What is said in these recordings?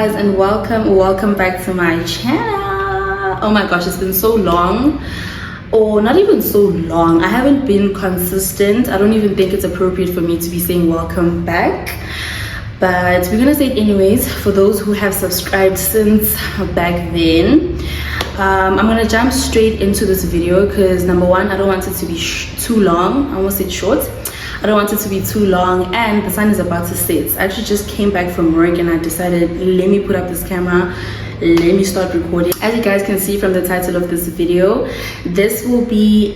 guys, and welcome back to my channel. Oh my gosh, it's been so long, or not even so long. I haven't been consistent. I don't even think it's appropriate for me to be saying welcome back, but we're gonna say it anyways for those who have subscribed since back then. I'm gonna jump straight into this video because number one, I don't want it to be too long. I almost said short. I don't want it to be too long, and the sun is about to set. I actually just came back from work and I decided, let me put up this camera, let me start recording. As you guys can see from the title of this video, this will be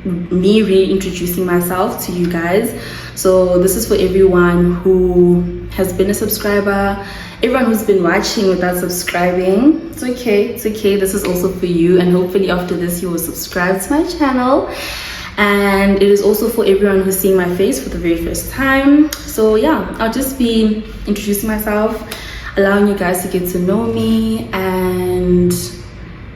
me reintroducing myself to you guys. So this is for everyone who has been a subscriber, everyone who's been watching without subscribing. It's okay, this is also for you, and hopefully after this you will subscribe to my channel. And it is also for everyone who's seeing my face for the very first time. So yeah, I'll just be introducing myself, allowing you guys to get to know me, and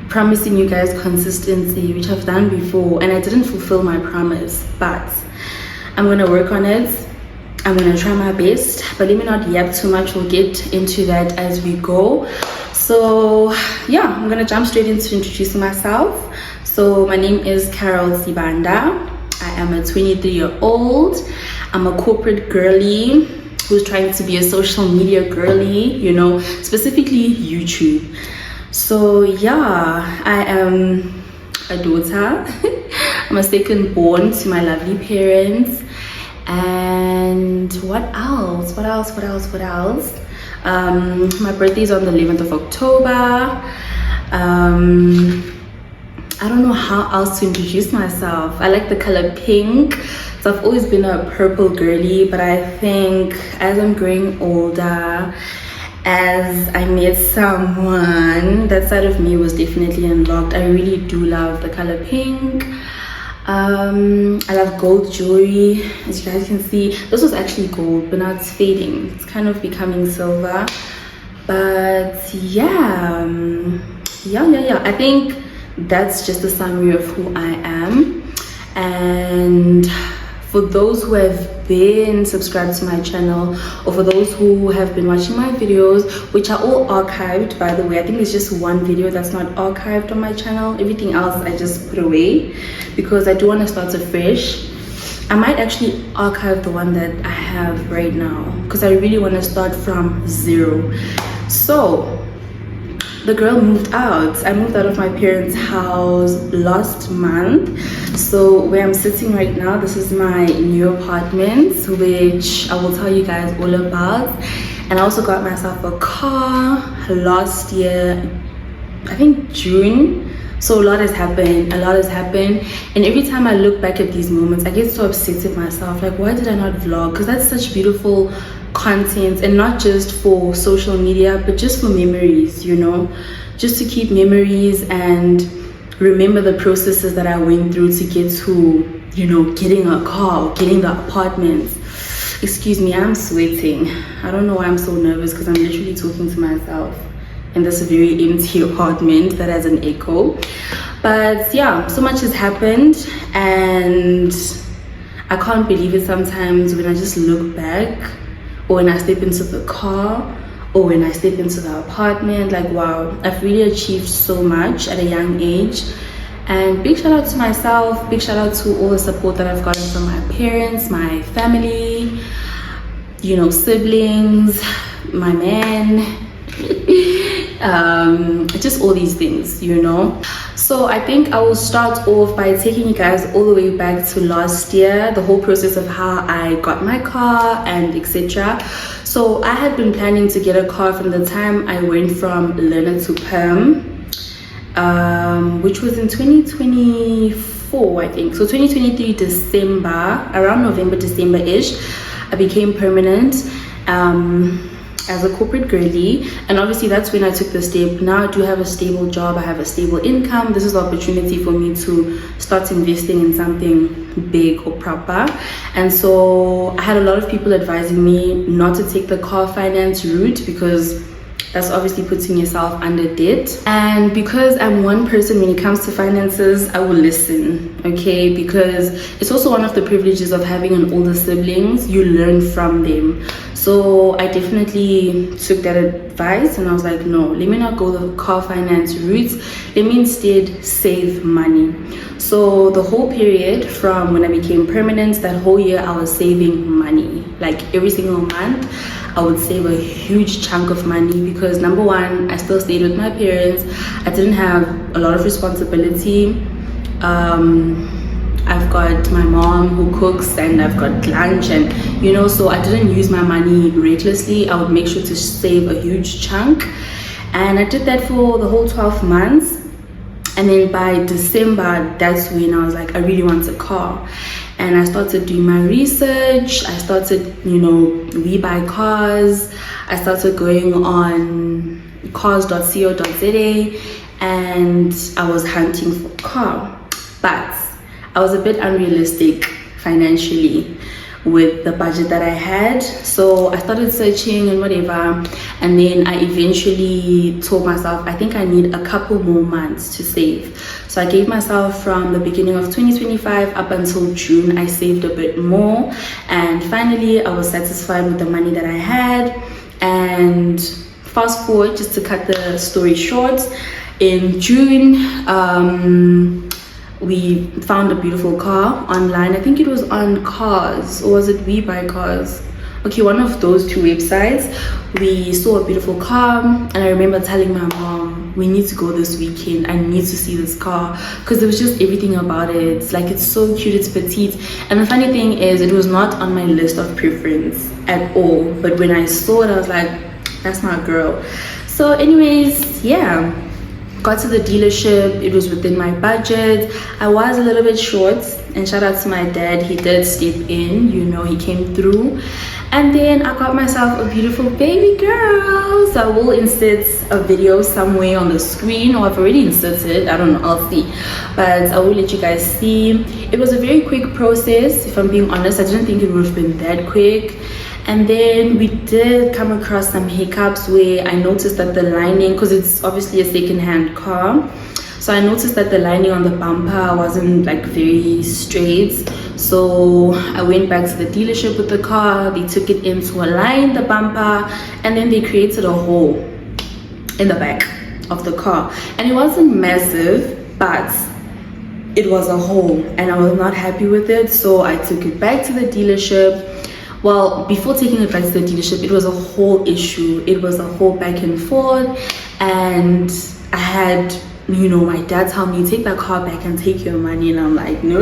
promising you guys consistency, which I've done before and I didn't fulfill my promise, but I'm gonna work on it. I'm gonna try my best, but let me not yap too much. We'll get into that as we go. So yeah, I'm gonna jump straight into introducing myself. So my name is Carrol. I am a 23-year-old. I'm a corporate girly who's trying to be a social media girly, you know, specifically YouTube. So yeah, I am a daughter. I'm a second born to my lovely parents. And what else? My birthday is on the 11th of October. I don't know how else to introduce myself. I like the color pink, so I've always been a purple girly, but I think as I'm growing older, as I met someone, that side of me was definitely unlocked. I really do love the color pink. I love gold jewelry. As you guys can see, this was actually gold, but now it's fading. It's kind of becoming silver. But yeah, I think that's just a summary of who I am. And for those who have been subscribed to my channel, or for those who have been watching my videos, which are all archived, by the way, I think there's just one video that's not archived on my channel. Everything else I just put away because I do want to start afresh. I might actually archive the one that I have right now because I really want to start from zero. So the girl moved out. I moved out of my parents' house last month. So where I'm sitting right now, this is my new apartment, which I will tell you guys all about. And I also got myself a car last year, I think June. So a lot has happened. And every time I look back at these moments, I get so upset with myself. Like, why did I not vlog? Because that's such beautiful content, and not just for social media, but just for memories, you know, just to keep memories and remember the processes that I went through to get to, you know, getting a car, getting the apartment. Excuse me, I'm sweating. I don't know why I'm so nervous, because I'm literally talking to myself in this very empty apartment that has an echo. But yeah, so much has happened, and I can't believe it sometimes when I just look back, or when I step into the car, or when I step into the apartment. Like, wow, I've really achieved so much at a young age. And big shout out to myself, big shout out to all the support that I've gotten from my parents, my family, you know, siblings, my man, just all these things, you know. So I think I will start off by taking you guys all the way back to last year, the whole process of how I got my car and etc. So I had been planning to get a car from the time I went from learner to perm, which was in 2024, I think. So 2023 December, around November, December-ish, I became permanent as a corporate girly, and obviously that's when I took the step. Now I do have a stable job, I have a stable income. This is the opportunity for me to start investing in something big or proper. And so I had a lot of people advising me not to take the car finance route because that's obviously putting yourself under debt. And because I'm one person when it comes to finances, I will listen, okay? Because it's also one of the privileges of having an older siblings. You learn from them. So I definitely took that advice and I was like, no, let me not go the car finance route. Let me instead save money. So the whole period from when I became permanent, that whole year I was saving money. Like every single month I would save a huge chunk of money because number one, I still stayed with my parents. I didn't have a lot of responsibility. I've got my mom who cooks and I've got lunch, and you know, so I didn't use my money recklessly. I would make sure to save a huge chunk, and I did that for the whole 12 months. And then by December, that's when I was like, I really want a car. And I started doing my research. I started, you know, we buy cars. I started going on cars.co.za and I was hunting for a car. But I was a bit unrealistic financially with the budget that I had. So I started searching and whatever. And then I eventually told myself, I think I need a couple more months to save. So I gave myself from the beginning of 2025 up until June, I saved a bit more. And finally, I was satisfied with the money that I had. And fast forward, just to cut the story short, in June, we found a beautiful car online. I think it was on Cars, or was it We Buy Cars? Okay, one of those two websites. We saw a beautiful car and I remember telling my mom, we need to go this weekend. I need to see this car because it was just everything about it. Like, it's so cute, it's petite. And the funny thing is, it was not on my list of preference at all. But when I saw it, I was like, that's my girl. So anyways, yeah. Got to the dealership, it was within my budget. I was a little bit short, and shout out to my dad, he did step in, you know, he came through. And then I got myself a beautiful baby girl. So I will insert a video somewhere on the screen, or I've already inserted, I don't know, I'll see. But I will let you guys see. It was a very quick process, if I'm being honest. I didn't think it would have been that quick. And then we did come across some hiccups where I noticed that the lining, because it's obviously a second-hand car, so I noticed that the lining on the bumper wasn't like very straight. So I went back to the dealership with the car. They took it in to align the bumper, and then they created a hole in the back of the car. And it wasn't massive, but it was a hole, and I was not happy with it. So I took it back to the dealership. Well, before taking it back to the dealership, it was a whole issue. It was a whole back and forth, and I had, you know, my dad tell me, take that car back and take your money. And I'm like, no.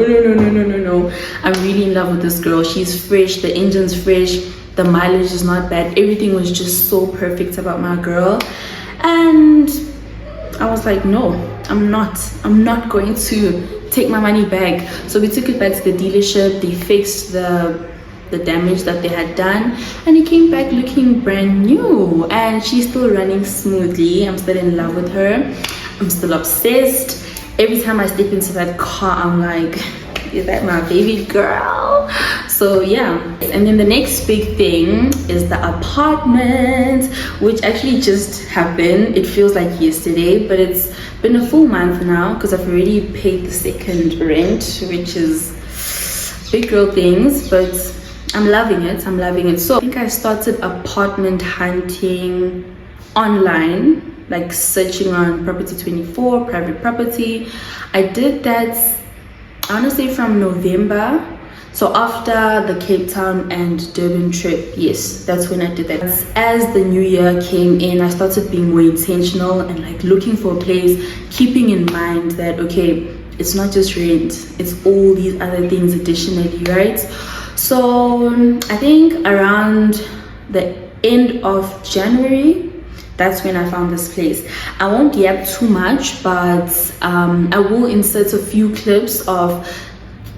I'm really in love with this girl. She's fresh, the engine's fresh, the mileage is not bad. Everything was just so perfect about my girl. And I was like, no, I'm not going to take my money back. So we took it back to the dealership. They fixed the damage that they had done, and it came back looking brand new, and she's still running smoothly. I'm still in love with her. I'm still obsessed. Every time I step into that car, I'm like, is that my baby girl? So yeah. And then the next big thing is the apartment, which actually just happened. It feels like yesterday, but it's been a full month now because I've already paid the second rent, which is big girl things, but I'm loving it. So I think I started apartment hunting online, like searching on Property 24, private property. I did that, I want to say from November. So after the Cape Town and Durban trip, yes, that's when I did that. As the new year came in, I started being more intentional and like looking for a place, keeping in mind that, okay, it's not just rent, it's all these other things additionally, right? So I think around the end of January, that's when I found this place. I won't yap too much, but I will insert a few clips of,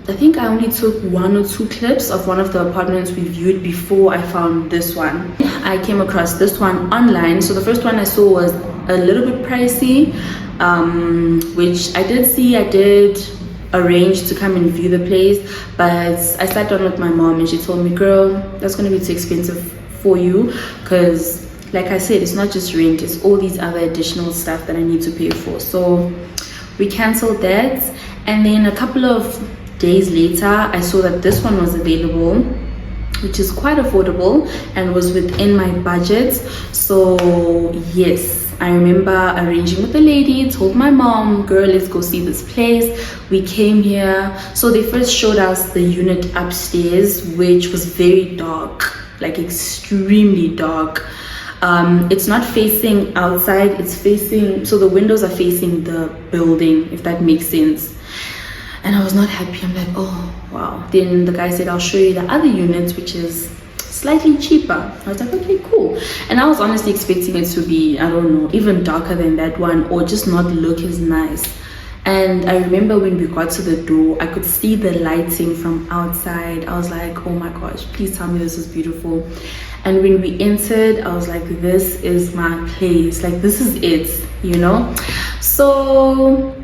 I think I only took 1 or 2 clips of one of the apartments we viewed before I found this one. I came across this one online. So the first one I saw was a little bit pricey, which I did arranged to come and view the place, but I sat down with my mom and she told me, girl, that's going to be too expensive for you, because like I said, it's not just rent, it's all these other additional stuff that I need to pay for. So we canceled that, and then a couple of days later I saw that this one was available, which is quite affordable and was within my budget. So yes, I remember arranging with the lady, told my mom, girl, let's go see this place. We came here. So they first showed us the unit upstairs, which was very dark, like extremely dark. It's not facing outside, it's facing, so the windows are facing the building, if that makes sense. And I was not happy. I'm like, oh wow. Then the guy said, I'll show you the other units, which is slightly cheaper. I was like, okay, cool. And I was honestly expecting it to be, I don't know, even darker than that one, or just not look as nice. And I remember when we got to the door, I could see the lighting from outside. I was like, oh my gosh, please tell me this is beautiful. And when we entered, I was like, this is my place, like this is it, you know. So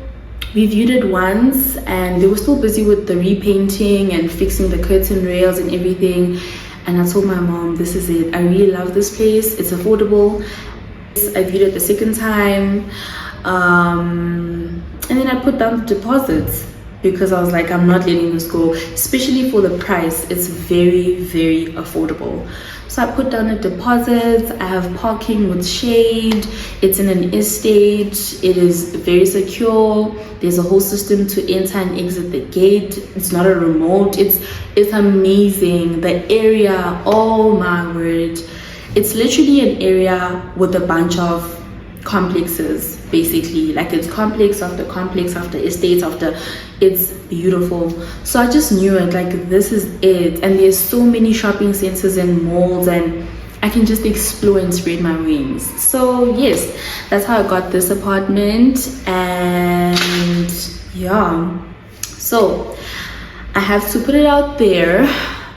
we viewed it once, and they were still busy with the repainting and fixing the curtain rails and everything. And I told my mom, this is it, I really love this place, it's affordable. I viewed it the second time, and then I put down the deposits because I was like, I'm not letting this go, especially for the price. It's very, very affordable. So I put down a deposit. I have parking with shade. It's in an estate. It is very secure. There's a whole system to enter and exit the gate. It's not a remote. It's amazing. The area, oh my word. It's literally an area with a bunch of complexes, basically. Like it's complex after complex after estates after. It's beautiful. So I just knew it, like this is it. And there's so many shopping centers and malls, and I can just explore and spread my wings. So yes, that's how I got this apartment. And yeah, so I have to put it out there.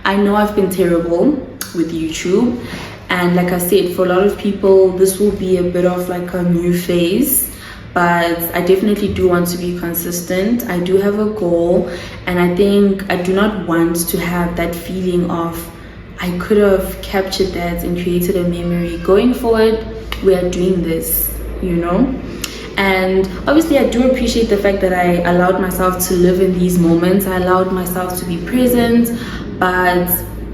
I know I've been terrible with YouTube, and like I said, for a lot of people this will be a bit of like a new phase, but I definitely do want to be consistent. I do have a goal, and I think I do not want to have that feeling of I could have captured that and created a memory. Going forward, we are doing this, you know. And obviously I do appreciate the fact that I allowed myself to live in these moments. I allowed myself to be present, but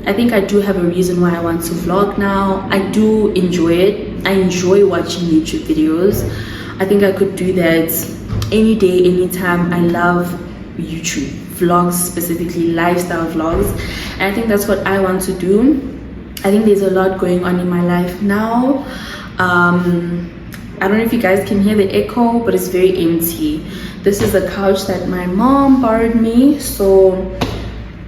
I think I do have a reason why I want to vlog now. I do enjoy it. I enjoy watching YouTube videos. I think I could do that any day, anytime. I love YouTube vlogs, specifically lifestyle vlogs, and I think that's what I want to do. I think there's a lot going on in my life now. I don't know if you guys can hear the echo, but it's very empty. This is the couch that my mom borrowed me, so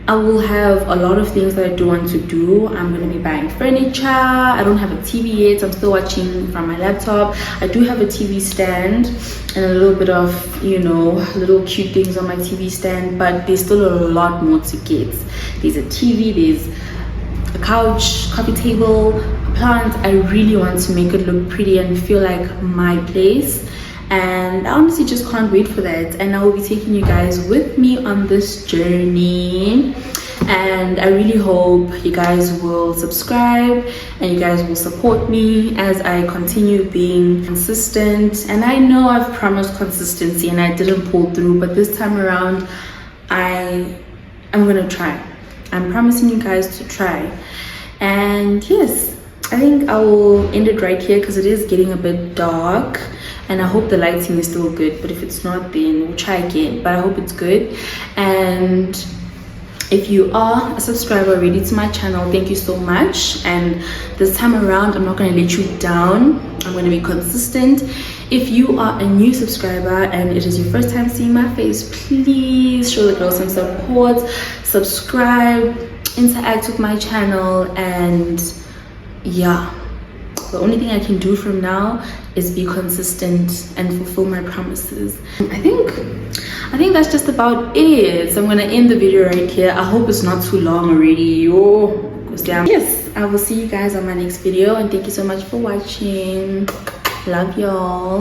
I will have a lot of things that I do want to do. I'm going to be buying furniture. I don't have a TV yet. I'm still watching from my laptop. I do have a TV stand and a little bit of, you know, little cute things on my TV stand, but there's still a lot more to get. There's a TV, there's a couch, coffee table, a plant. I really want to make it look pretty and feel like my place. And I honestly just can't wait for that. And I will be taking you guys with me on this journey. And I really hope you guys will subscribe and you guys will support me as I continue being consistent. And I know I've promised consistency and I didn't pull through, but this time around I'm gonna try. I'm promising you guys to try. And yes, I think I will end it right here because it is getting a bit dark. And I hope the lighting is still good, but if it's not, then we'll try again. But I hope it's good. And if you are a subscriber already to my channel, thank you so much. And this time around, I'm not going to let you down. I'm going to be consistent. If you are a new subscriber and it is your first time seeing my face, please show the girl some support, subscribe, interact with my channel, and yeah. The only thing I can do from now is be consistent and fulfill my promises. I think that's just about it. So I'm gonna end the video right here. I hope it's not too long already. Goes down. Yes, I will see you guys on my next video, and thank you so much for watching. Love y'all.